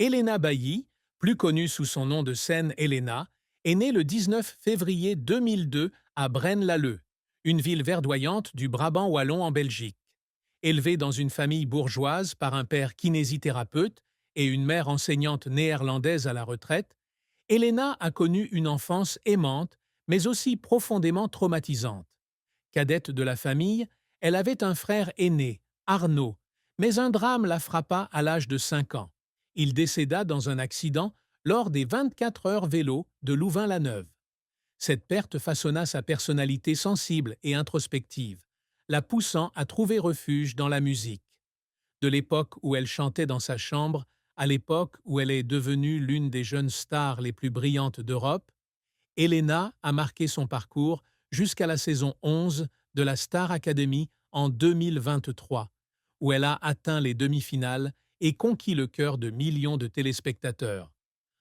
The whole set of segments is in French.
Elena Bailly, plus connue sous son nom de scène Elena, est née le 19 février 2002 à Braine-l'Alleud, une ville verdoyante du Brabant wallon en Belgique. Élevée dans une famille bourgeoise par un père kinésithérapeute et une mère enseignante néerlandaise à la retraite, Elena a connu une enfance aimante, mais aussi profondément traumatisante. Cadette de la famille, elle avait un frère aîné, Arnaud, mais un drame la frappa à l'âge de 5 ans. Il décéda dans un accident lors des 24 heures vélo de Louvain-la-Neuve. Cette perte façonna sa personnalité sensible et introspective, la poussant à trouver refuge dans la musique. De l'époque où elle chantait dans sa chambre à l'époque où elle est devenue l'une des jeunes stars les plus brillantes d'Europe, Elena a marqué son parcours jusqu'à la saison 11 de la Star Academy en 2023, où elle a atteint les demi-finales et conquis le cœur de millions de téléspectateurs.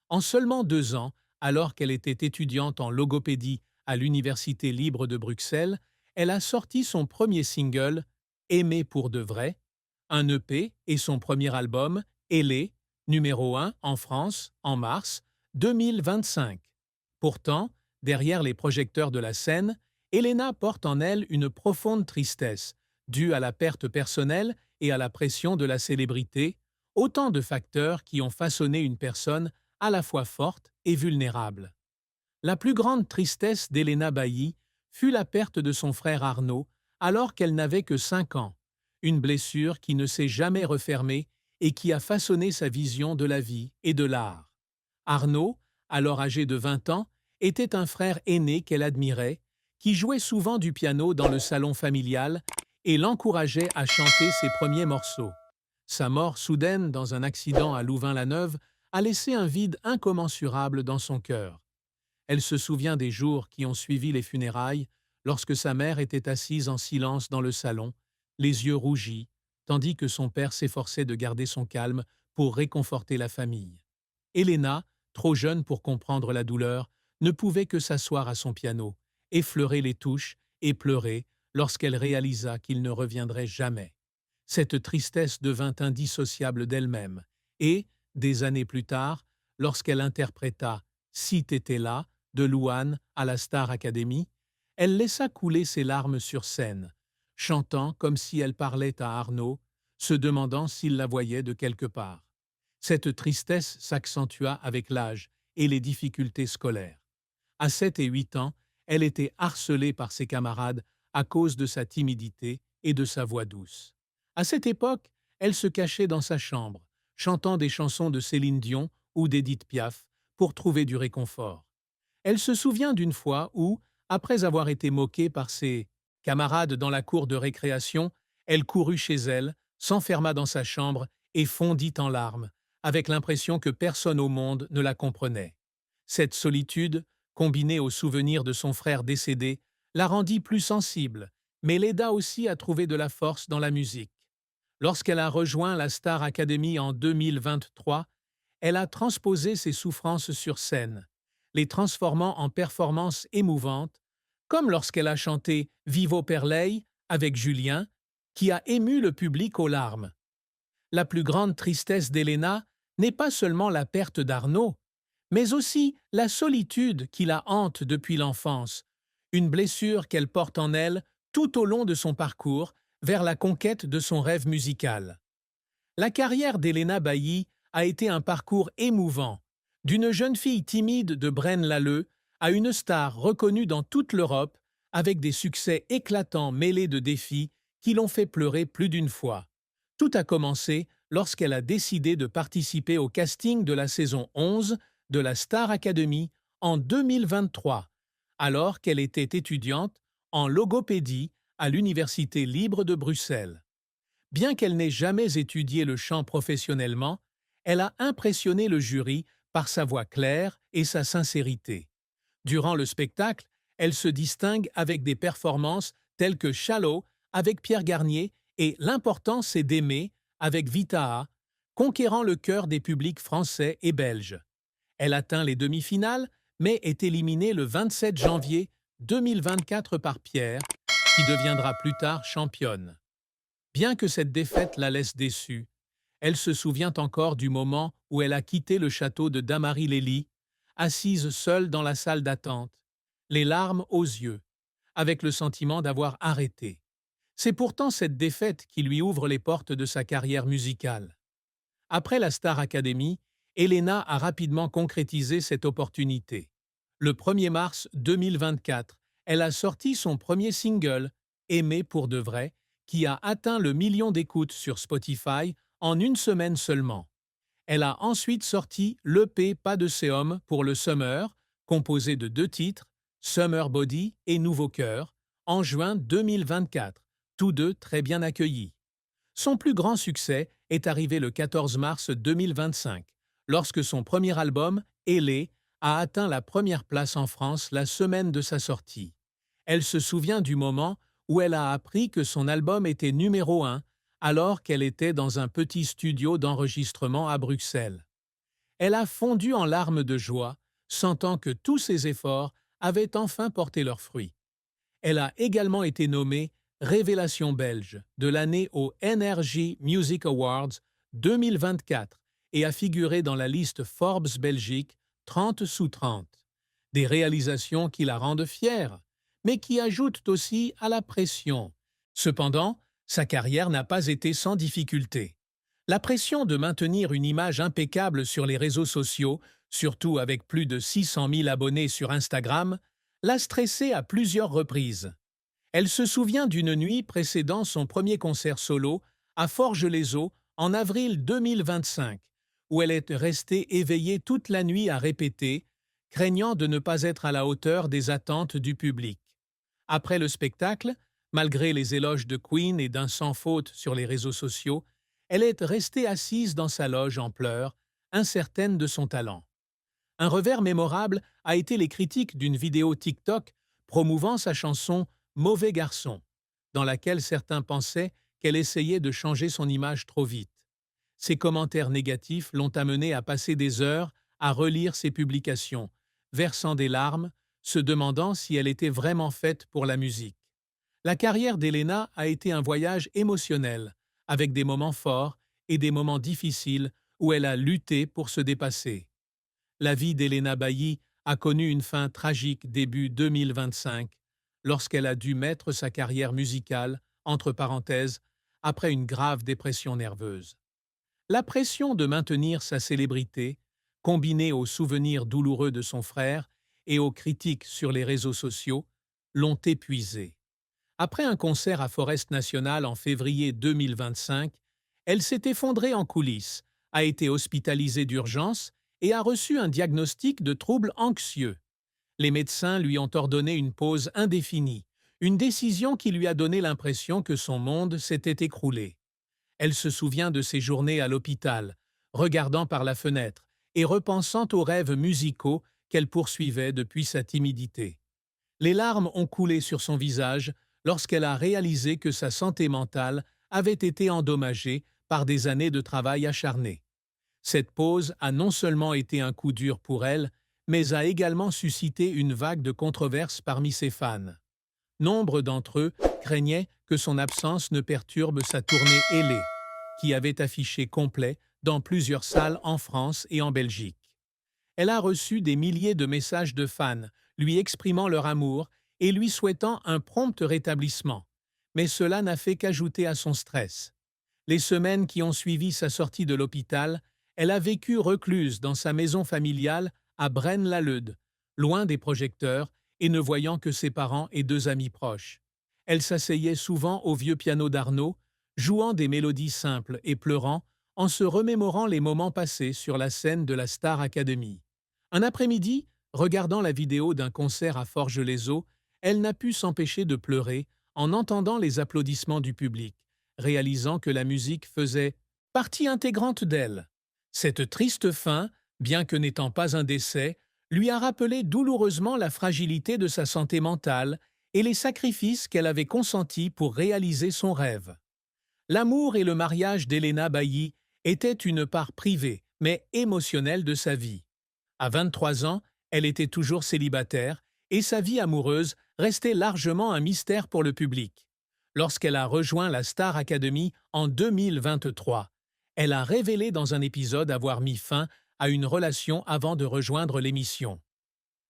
En seulement 2 ans, alors qu'elle était étudiante en logopédie à l'Université libre de Bruxelles, elle a sorti son premier single, Aimer pour de vrai, un EP et son premier album, Ailée, numéro 1 en France en mars 2025. Pourtant, derrière les projecteurs de la scène, Elena porte en elle une profonde tristesse, due à la perte personnelle et à la pression de la célébrité, autant de facteurs qui ont façonné une personne à la fois forte et vulnérable. La plus grande tristesse d'Elena Bailly fut la perte de son frère Arnaud alors qu'elle n'avait que 5 ans, une blessure qui ne s'est jamais refermée et qui a façonné sa vision de la vie et de l'art. Arnaud, alors âgé de 20 ans, était un frère aîné qu'elle admirait, qui jouait souvent du piano dans le salon familial et l'encourageait à chanter ses premiers morceaux. Sa mort soudaine dans un accident à Louvain-la-Neuve a laissé un vide incommensurable dans son cœur. Elle se souvient des jours qui ont suivi les funérailles, lorsque sa mère était assise en silence dans le salon, les yeux rougis, tandis que son père s'efforçait de garder son calme pour réconforter la famille. Elena, trop jeune pour comprendre la douleur, ne pouvait que s'asseoir à son piano, effleurer les touches et pleurer lorsqu'elle réalisa qu'il ne reviendrait jamais. Cette tristesse devint indissociable d'elle-même et, des années plus tard, lorsqu'elle interpréta Si t'étais là de Louane à la Star Academy, elle laissa couler ses larmes sur scène, chantant comme si elle parlait à Arnaud, se demandant s'il la voyait de quelque part. Cette tristesse s'accentua avec l'âge et les difficultés scolaires. À 7 et 8 ans, elle était harcelée par ses camarades à cause de sa timidité et de sa voix douce. À cette époque, elle se cachait dans sa chambre, chantant des chansons de Céline Dion ou d'Édith Piaf pour trouver du réconfort. Elle se souvient d'une fois où, après avoir été moquée par ses camarades dans la cour de récréation, elle courut chez elle, s'enferma dans sa chambre et fondit en larmes, avec l'impression que personne au monde ne la comprenait. Cette solitude, combinée au souvenir de son frère décédé, la rendit plus sensible, mais l'aida aussi à trouver de la force dans la musique. Lorsqu'elle a rejoint la Star Academy en 2023, elle a transposé ses souffrances sur scène, les transformant en performances émouvantes, comme lorsqu'elle a chanté Vivo per lei avec Julien, qui a ému le public aux larmes. La plus grande tristesse d'Elena n'est pas seulement la perte d'Arnaud, mais aussi la solitude qui la hante depuis l'enfance, une blessure qu'elle porte en elle tout au long de son parcours vers la conquête de son rêve musical. La carrière d'Elena Bailly a été un parcours émouvant, d'une jeune fille timide de Braine-l'Alleud à une star reconnue dans toute l'Europe avec des succès éclatants mêlés de défis qui l'ont fait pleurer plus d'une fois. Tout a commencé lorsqu'elle a décidé de participer au casting de la saison 11 de la Star Academy en 2023, alors qu'elle était étudiante en logopédie à l'Université libre de Bruxelles. Bien qu'elle n'ait jamais étudié le chant professionnellement, elle a impressionné le jury par sa voix claire et sa sincérité. Durant le spectacle, elle se distingue avec des performances telles que Shallow avec Pierre Garnier et L'important c'est d'aimer avec Vita'a, conquérant le cœur des publics français et belges. Elle atteint les demi-finales, mais est éliminée le 27 janvier 2024 par Pierre, qui deviendra plus tard championne. Bien que cette défaite la laisse déçue, Elle se souvient encore du moment où elle a quitté le château de Damary-Lélie, assise seule dans la salle d'attente, les larmes aux yeux, avec le sentiment d'avoir arrêté. C'est pourtant cette défaite qui lui ouvre les portes de sa carrière musicale. Après la Star Academy, Elena a rapidement concrétisé cette opportunité. Le 1er mars 2024, elle a sorti son premier single, Aimer pour de vrai, qui a atteint le million d'écoutes sur Spotify en une semaine seulement. Elle a ensuite sorti l'EP Pas de séum pour le Summer, composé de 2 titres, Summer Body et Nouveau Cœur, en juin 2024, tous deux très bien accueillis. Son plus grand succès est arrivé le 14 mars 2025, lorsque son premier album, Elé, a atteint la première place en France la semaine de sa sortie. Elle se souvient du moment où elle a appris que son album était numéro 1 alors qu'elle était dans un petit studio d'enregistrement à Bruxelles. Elle a fondu en larmes de joie, sentant que tous ses efforts avaient enfin porté leurs fruits. Elle a également été nommée Révélation belge de l'année aux NRJ Music Awards 2024 et a figuré dans la liste Forbes Belgique 30 sous 30. Des réalisations qui la rendent fière, mais qui ajoutent aussi à la pression. Cependant, sa carrière n'a pas été sans difficulté. La pression de maintenir une image impeccable sur les réseaux sociaux, surtout avec plus de 600 000 abonnés sur Instagram, l'a stressée à plusieurs reprises. Elle se souvient d'une nuit précédant son premier concert solo à Forges-les-Eaux en avril 2025, où elle est restée éveillée toute la nuit à répéter, craignant de ne pas être à la hauteur des attentes du public. Après le spectacle, malgré les éloges de Queen et d'un sans faute sur les réseaux sociaux, elle est restée assise dans sa loge en pleurs, incertaine de son talent. Un revers mémorable a été les critiques d'une vidéo TikTok promouvant sa chanson Mauvais garçon, dans laquelle certains pensaient qu'elle essayait de changer son image trop vite. Ces commentaires négatifs l'ont amenée à passer des heures à relire ses publications, versant des larmes, se demandant si elle était vraiment faite pour la musique. La carrière d'Elena a été un voyage émotionnel, avec des moments forts et des moments difficiles où elle a lutté pour se dépasser. La vie d'Elena Bailly a connu une fin tragique début 2025, lorsqu'elle a dû mettre sa carrière musicale entre parenthèses après une grave dépression nerveuse. La pression de maintenir sa célébrité, combinée aux souvenirs douloureux de son frère et aux critiques sur les réseaux sociaux, l'ont épuisée. Après un concert à Forest National en février 2025, elle s'est effondrée en coulisses, a été hospitalisée d'urgence et a reçu un diagnostic de troubles anxieux. Les médecins lui ont ordonné une pause indéfinie, une décision qui lui a donné l'impression que son monde s'était écroulé. Elle se souvient de ses journées à l'hôpital, regardant par la fenêtre et repensant aux rêves musicaux qu'elle poursuivait depuis sa timidité. Les larmes ont coulé sur son visage lorsqu'elle a réalisé que sa santé mentale avait été endommagée par des années de travail acharné. Cette pause a non seulement été un coup dur pour elle, mais a également suscité une vague de controverses parmi ses fans. Nombre d'entre eux craignaient que son absence ne perturbe sa tournée Elé, qui avait affiché complet dans plusieurs salles en France et en Belgique. Elle a reçu des milliers de messages de fans lui exprimant leur amour et lui souhaitant un prompt rétablissement, mais cela n'a fait qu'ajouter à son stress. Les semaines qui ont suivi sa sortie de l'hôpital, elle a vécu recluse dans sa maison familiale à Braine-l'Alleud, loin des projecteurs et ne voyant que ses parents et 2 amis proches. Elle s'asseyait souvent au vieux piano d'Arnaud, jouant des mélodies simples et pleurant en se remémorant les moments passés sur la scène de la Star Academy. Un après-midi, regardant la vidéo d'un concert à Forges-les-Eaux, elle n'a pu s'empêcher de pleurer en entendant les applaudissements du public, réalisant que la musique faisait partie intégrante d'elle. Cette triste fin, bien que n'étant pas un décès, lui a rappelé douloureusement la fragilité de sa santé mentale et les sacrifices qu'elle avait consentis pour réaliser son rêve. L'amour et le mariage d'Elena Bailly étaient une part privée, mais émotionnelle de sa vie. À 23 ans, elle était toujours célibataire et sa vie amoureuse restait largement un mystère pour le public. Lorsqu'elle a rejoint la Star Academy en 2023, Elle a révélé dans un épisode avoir mis fin à une relation avant de rejoindre l'émission.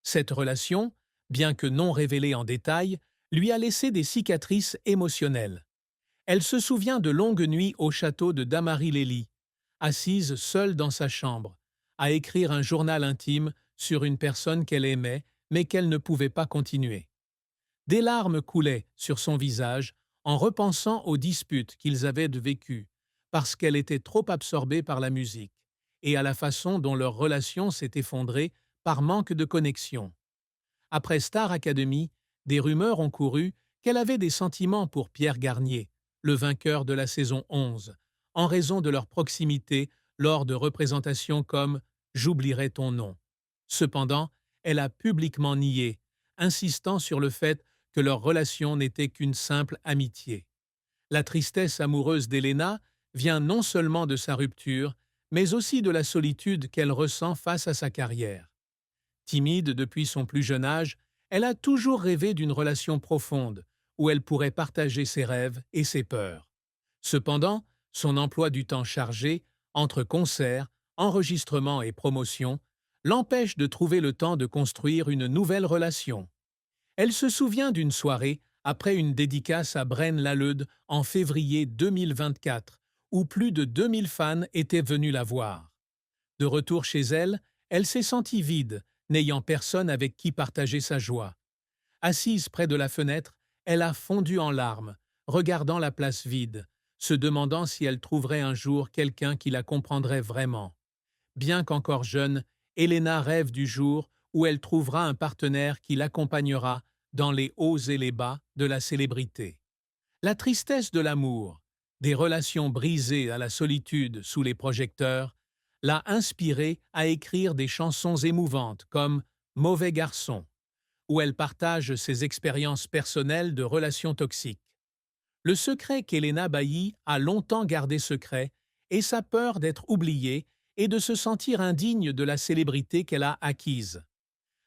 Cette relation, bien que non révélée en détail, lui a laissé des cicatrices émotionnelles. Elle se souvient de longues nuits au château de Dammarie-Lélie, assise seule dans sa chambre, à écrire un journal intime sur une personne qu'elle aimait mais qu'elle ne pouvait pas continuer. Des larmes coulaient sur son visage en repensant aux disputes qu'ils avaient vécues, parce qu'elle était trop absorbée par la musique, et à la façon dont leur relation s'est effondrée par manque de connexion. Après Star Academy, des rumeurs ont couru qu'elle avait des sentiments pour Pierre Garnier, le vainqueur de la saison 11, en raison de leur proximité lors de représentations comme J'oublierai ton nom. Cependant, elle a publiquement nié, insistant sur le fait que leur relation n'était qu'une simple amitié. La tristesse amoureuse d'Elena vient non seulement de sa rupture, mais aussi de la solitude qu'elle ressent face à sa carrière. Timide depuis son plus jeune âge, elle a toujours rêvé d'une relation profonde, où elle pourrait partager ses rêves et ses peurs. Cependant, son emploi du temps chargé, entre concerts, enregistrements et promotions, l'empêche de trouver le temps de construire une nouvelle relation. Elle se souvient d'une soirée après une dédicace à Braine Lalleud en février 2024, où plus de 2000 fans étaient venus la voir. De retour chez elle, elle s'est sentie vide, n'ayant personne avec qui partager sa joie. Assise près de la fenêtre, elle a fondu en larmes, regardant la place vide, se demandant si elle trouverait un jour quelqu'un qui la comprendrait vraiment. Bien qu'encore jeune, Elena rêve du jour où elle trouvera un partenaire qui l'accompagnera dans les hauts et les bas de la célébrité. La tristesse de l'amour, des relations brisées à la solitude sous les projecteurs, l'a inspirée à écrire des chansons émouvantes comme Mauvais garçon, où elle partage ses expériences personnelles de relations toxiques. Le secret qu'Elena Bailly a longtemps gardé secret est sa peur d'être oubliée et de se sentir indigne de la célébrité qu'elle a acquise.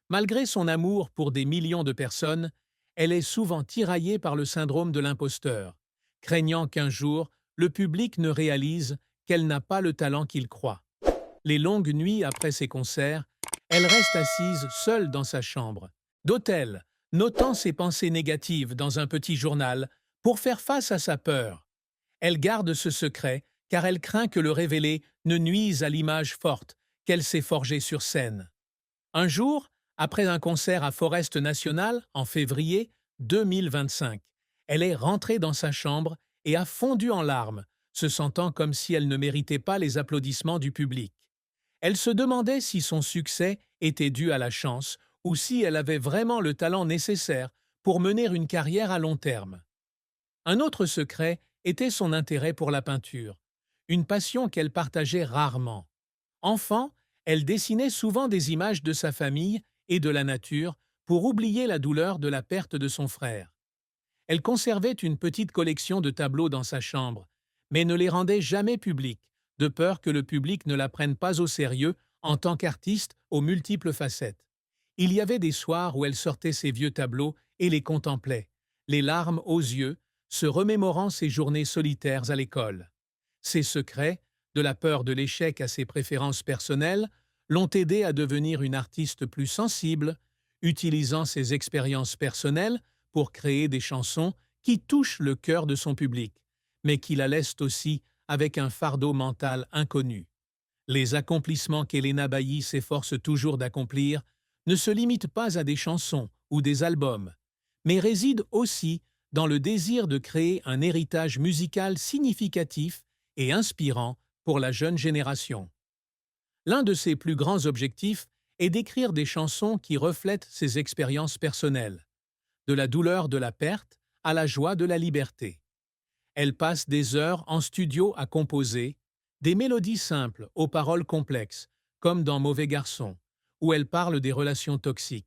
Malgré son amour pour des millions de personnes, elle est souvent tiraillée par le syndrome de l'imposteur, craignant qu'un jour, le public ne réalise qu'elle n'a pas le talent qu'il croit. Les longues nuits après ses concerts, elle reste assise seule dans sa chambre, d'hôtel, notant ses pensées négatives dans un petit journal pour faire face à sa peur. Elle garde ce secret car elle craint que le révéler ne nuise à l'image forte qu'elle s'est forgée sur scène. Un jour, après un concert à Forest National en février 2025, elle est rentrée dans sa chambre et a fondu en larmes, se sentant comme si elle ne méritait pas les applaudissements du public. Elle se demandait si son succès était dû à la chance ou si elle avait vraiment le talent nécessaire pour mener une carrière à long terme. Un autre secret était son intérêt pour la peinture, une passion qu'elle partageait rarement. Enfant, elle dessinait souvent des images de sa famille et de la nature pour oublier la douleur de la perte de son frère. Elle conservait une petite collection de tableaux dans sa chambre, mais ne les rendait jamais publics, de peur que le public ne la prenne pas au sérieux en tant qu'artiste aux multiples facettes. Il y avait des soirs où elle sortait ses vieux tableaux et les contemplait, les larmes aux yeux, se remémorant ses journées solitaires à l'école. Ses secrets, de la peur de l'échec à ses préférences personnelles, l'ont aidée à devenir une artiste plus sensible, utilisant ses expériences personnelles pour créer des chansons qui touchent le cœur de son public, mais qui la laissent aussi avec un fardeau mental inconnu. Les accomplissements qu'Elena Bailly s'efforce toujours d'accomplir ne se limitent pas à des chansons ou des albums, mais résident aussi dans le désir de créer un héritage musical significatif et inspirant pour la jeune génération. L'un de ses plus grands objectifs est d'écrire des chansons qui reflètent ses expériences personnelles, de la douleur de la perte à la joie de la liberté. Elle passe des heures en studio à composer, des mélodies simples aux paroles complexes, comme dans Mauvais garçon, où elle parle des relations toxiques.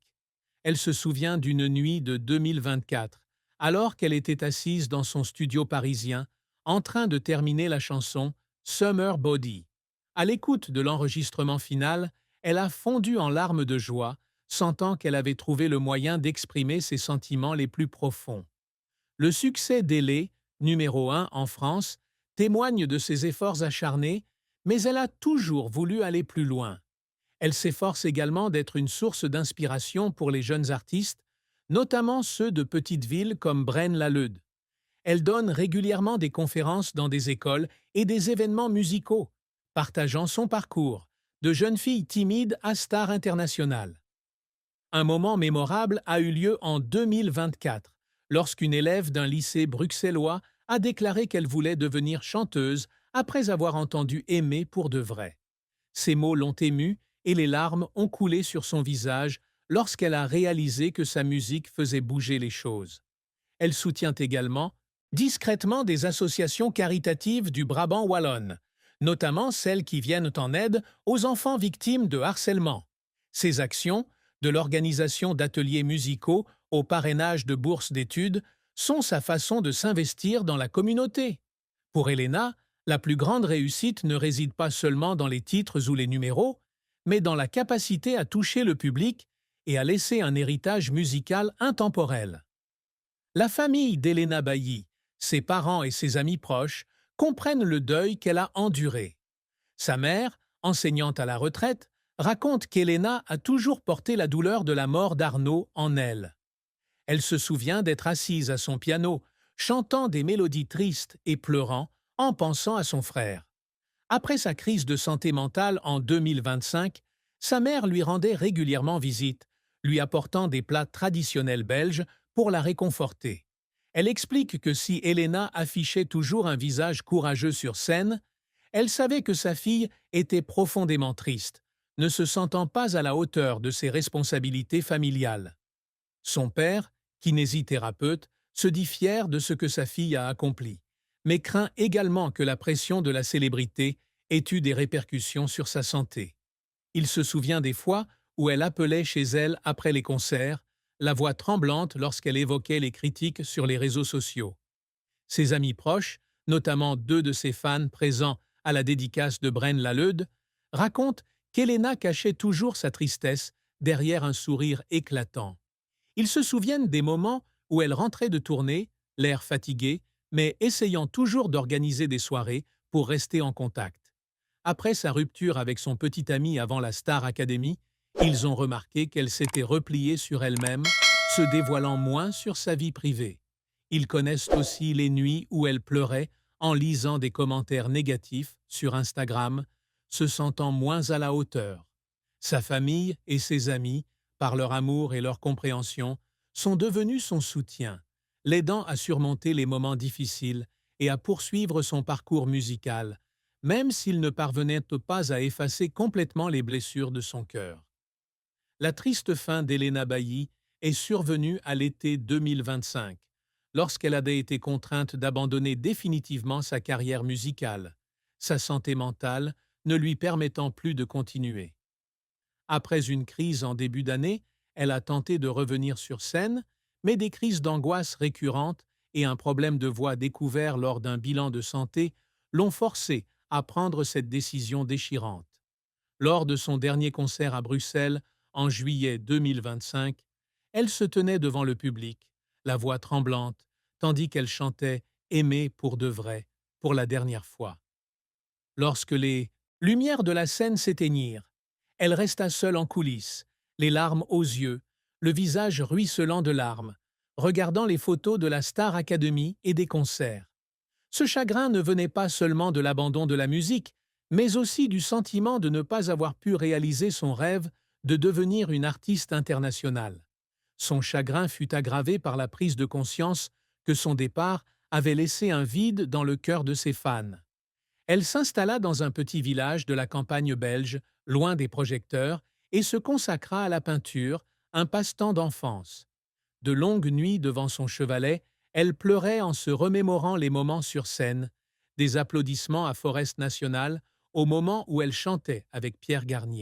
Elle se souvient d'une nuit de 2024, alors qu'elle était assise dans son studio parisien, en train de terminer la chanson Summer Body. À l'écoute de l'enregistrement final, elle a fondu en larmes de joie, sentant qu'elle avait trouvé le moyen d'exprimer ses sentiments les plus profonds. Le succès d'Elle, numéro 1 en France, témoigne de ses efforts acharnés, mais elle a toujours voulu aller plus loin. Elle s'efforce également d'être une source d'inspiration pour les jeunes artistes, notamment ceux de petites villes comme Braine-l'Alleud. Elle donne régulièrement des conférences dans des écoles et des événements musicaux, partageant son parcours, de jeune fille timide à star internationale. Un moment mémorable a eu lieu en 2024, lorsqu'une élève d'un lycée bruxellois a déclaré qu'elle voulait devenir chanteuse après avoir entendu Aimer pour de vrai. Ces mots l'ont émue et les larmes ont coulé sur son visage lorsqu'elle a réalisé que sa musique faisait bouger les choses. Elle soutient également discrètement des associations caritatives du Brabant wallonne, notamment celles qui viennent en aide aux enfants victimes de harcèlement. Ces actions, de l'organisation d'ateliers musicaux au parrainage de bourses d'études, sont sa façon de s'investir dans la communauté. Pour Elena, la plus grande réussite ne réside pas seulement dans les titres ou les numéros, mais dans la capacité à toucher le public et à laisser un héritage musical intemporel. La famille d'Elena Bailly, ses parents et ses amis proches, comprennent le deuil qu'elle a enduré. Sa mère, enseignante à la retraite, raconte qu'Elena a toujours porté la douleur de la mort d'Arnaud en elle. Elle se souvient d'être assise à son piano, chantant des mélodies tristes et pleurant en pensant à son frère. Après sa crise de santé mentale en 2025, sa mère lui rendait régulièrement visite, lui apportant des plats traditionnels belges pour la réconforter. Elle explique que si Elena affichait toujours un visage courageux sur scène, elle savait que sa fille était profondément triste, ne se sentant pas à la hauteur de ses responsabilités familiales. Son père, kinésithérapeute, se dit fier de ce que sa fille a accompli, mais craint également que la pression de la célébrité ait eu des répercussions sur sa santé. Il se souvient des fois où elle appelait chez elle après les concerts, la voix tremblante lorsqu'elle évoquait les critiques sur les réseaux sociaux. Ses amis proches, notamment deux de ses fans présents à la dédicace de Braine-l'Alleud, racontent qu'Elena cachait toujours sa tristesse derrière un sourire éclatant. Ils se souviennent des moments où elle rentrait de tournée, l'air fatigué, mais essayant toujours d'organiser des soirées pour rester en contact. Après sa rupture avec son petit ami avant la Star Academy, ils ont remarqué qu'elle s'était repliée sur elle-même, se dévoilant moins sur sa vie privée. Ils connaissent aussi les nuits où elle pleurait en lisant des commentaires négatifs sur Instagram, se sentant moins à la hauteur. Sa famille et ses amis, par leur amour et leur compréhension, sont devenus son soutien, l'aidant à surmonter les moments difficiles et à poursuivre son parcours musical, même s'il ne parvenait pas à effacer complètement les blessures de son cœur. La triste fin d'Elena Bailly est survenue à l'été 2025, lorsqu'elle avait été contrainte d'abandonner définitivement sa carrière musicale, sa santé mentale ne lui permettant plus de continuer. Après une crise en début d'année, elle a tenté de revenir sur scène, mais des crises d'angoisse récurrentes et un problème de voix découvert lors d'un bilan de santé l'ont forcée à prendre cette décision déchirante. Lors de son dernier concert à Bruxelles, en juillet 2025, elle se tenait devant le public, la voix tremblante, tandis qu'elle chantait « Aimer pour de vrai » pour la dernière fois. Lorsque les lumières de la scène s'éteignirent, elle resta seule en coulisses, les larmes aux yeux, le visage ruisselant de larmes, regardant les photos de la Star Academy et des concerts. Ce chagrin ne venait pas seulement de l'abandon de la musique, mais aussi du sentiment de ne pas avoir pu réaliser son rêve de devenir une artiste internationale. Son chagrin fut aggravé par la prise de conscience que son départ avait laissé un vide dans le cœur de ses fans. Elle s'installa dans un petit village de la campagne belge, loin des projecteurs, et se consacra à la peinture, un passe-temps d'enfance. De longues nuits devant son chevalet, elle pleurait en se remémorant les moments sur scène, des applaudissements à Forest National, au moment où elle chantait avec Pierre Garnier.